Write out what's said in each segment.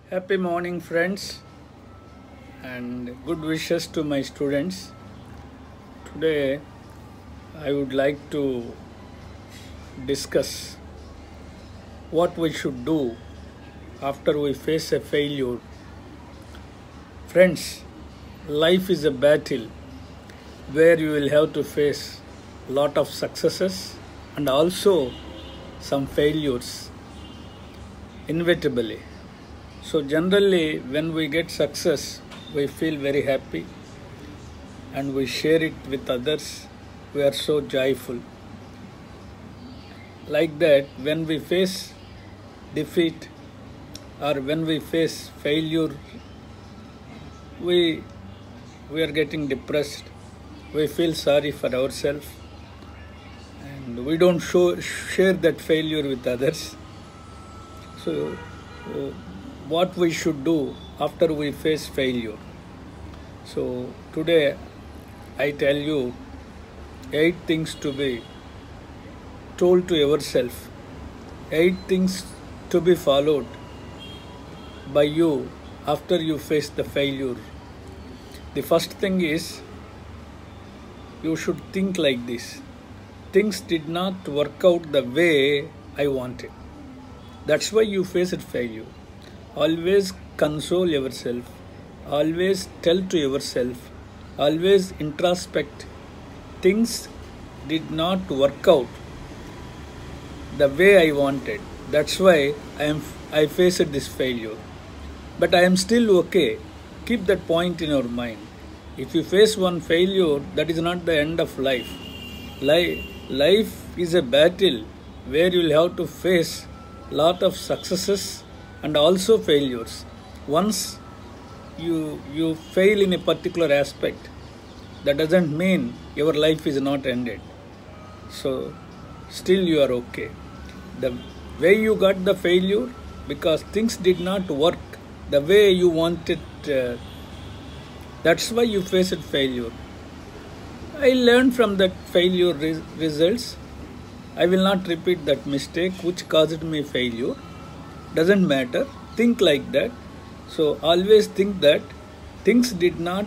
Happy morning, friends, and good wishes to my students. Today, I would like to discuss what we should do after we face a failure. Friends, life is a battle where you will have to face a lot of successes and also some failures inevitably. So generally when we get success, we feel very happy and we share it with others. We are so joyful. Like that, when we face defeat or when we face failure, we are getting depressed. We feel sorry for ourselves and we don't share that failure with others. So what we should do after we face failure. So today I tell you 8 things to be told to yourself, 8 things to be followed by you after you face the failure. The first thing is you should think like this: things did not work out the way I wanted. That's why you faced failure. Always console yourself, always tell to yourself, always introspect. Things did not work out the way I wanted. That's why I faced this failure. But I am still okay. Keep that point in your mind. If you face one failure, that is not the end of life. Life is a battle where you will have to face lot of successes and also failures. Once you fail in a particular aspect, that doesn't mean your life is not ended. So still you are okay. The way you got the failure, because things did not work the way you wanted, that's why you faced failure. I learned from that failure results. I will not repeat that mistake which caused me failure. Doesn't matter. Think like that. So always think that things did not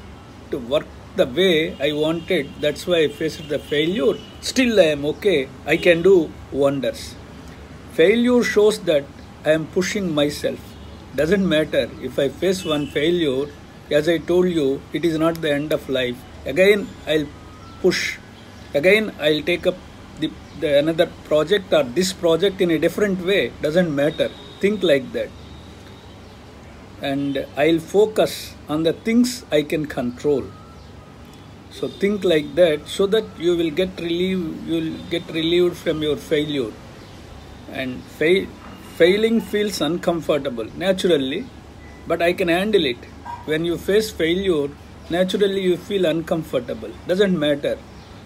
work the way I wanted. That's why I faced the failure. Still I am okay. I can do wonders. Failure shows that I am pushing myself. Doesn't matter if I face one failure. As I told you, it is not the end of life. Again I'll push. Again I'll take up the another project or this project in a different way. Doesn't matter. Think like that. And I'll focus on the things I can control. So think like that so that you will get relieved from your failure. And failing feels uncomfortable naturally, but I can handle it. When you face failure, naturally you feel uncomfortable. Doesn't matter.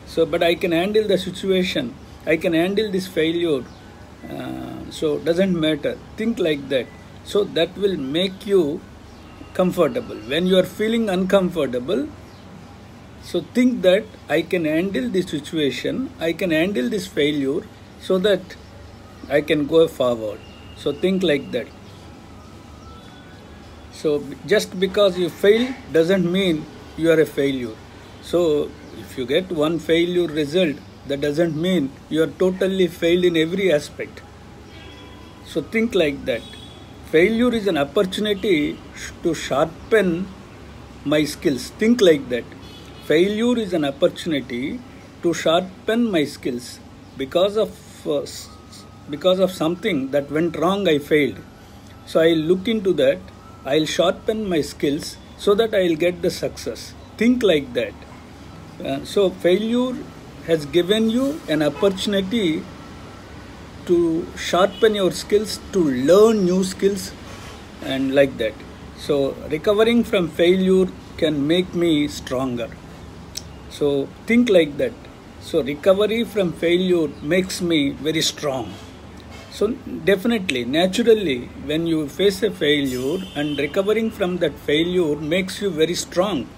So, but I can handle the situation. I can handle this failure. So doesn't matter. Think like that. So that will make you comfortable. When you are feeling uncomfortable, so think that I can handle this situation. I can handle this failure so that I can go forward. So think like that. So just because you fail doesn't mean you are a failure. So if you get one failure result, that doesn't mean you are totally failed in every aspect. So think like that. Failure is an opportunity to sharpen my skills. Think like that. Failure is an opportunity to sharpen my skills. Because of something that went wrong, I failed. So I'll look into that. I'll sharpen my skills so that I'll get the success. Think like that. So failure has given you an opportunity to sharpen your skills, to learn new skills, and like that. So recovering from failure can make me stronger. So think like that. So recovery from failure makes me very strong. So definitely, naturally, when you face a failure and recovering from that failure makes you very strong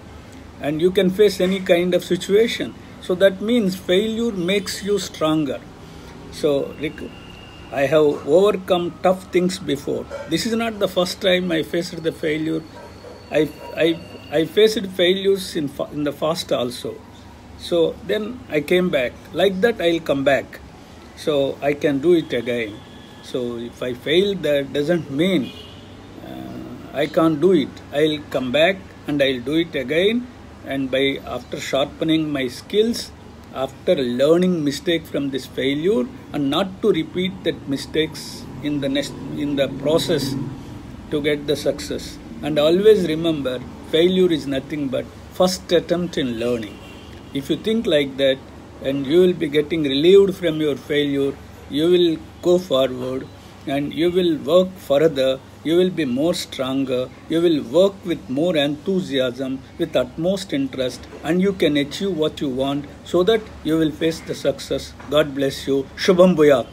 and you can face any kind of situation. So that means failure makes you stronger. So I have overcome tough things before. This is not the first time I faced the failure. I faced failures in the past also. So then I came back. Like that I'll come back. So I can do it again. So if I fail, that doesn't mean I can't do it. I'll come back and I'll do it again. And after sharpening my skills, after learning mistake from this failure, and not to repeat that mistakes in the process to get the success. And always remember, failure is nothing but first attempt in learning. If you think like that, and you will be getting relieved from your failure, you will go forward and you will work further, you will be more stronger, you will work with more enthusiasm, with utmost interest, and you can achieve what you want so that you will face the success. God bless you. Shubham Bhuyat.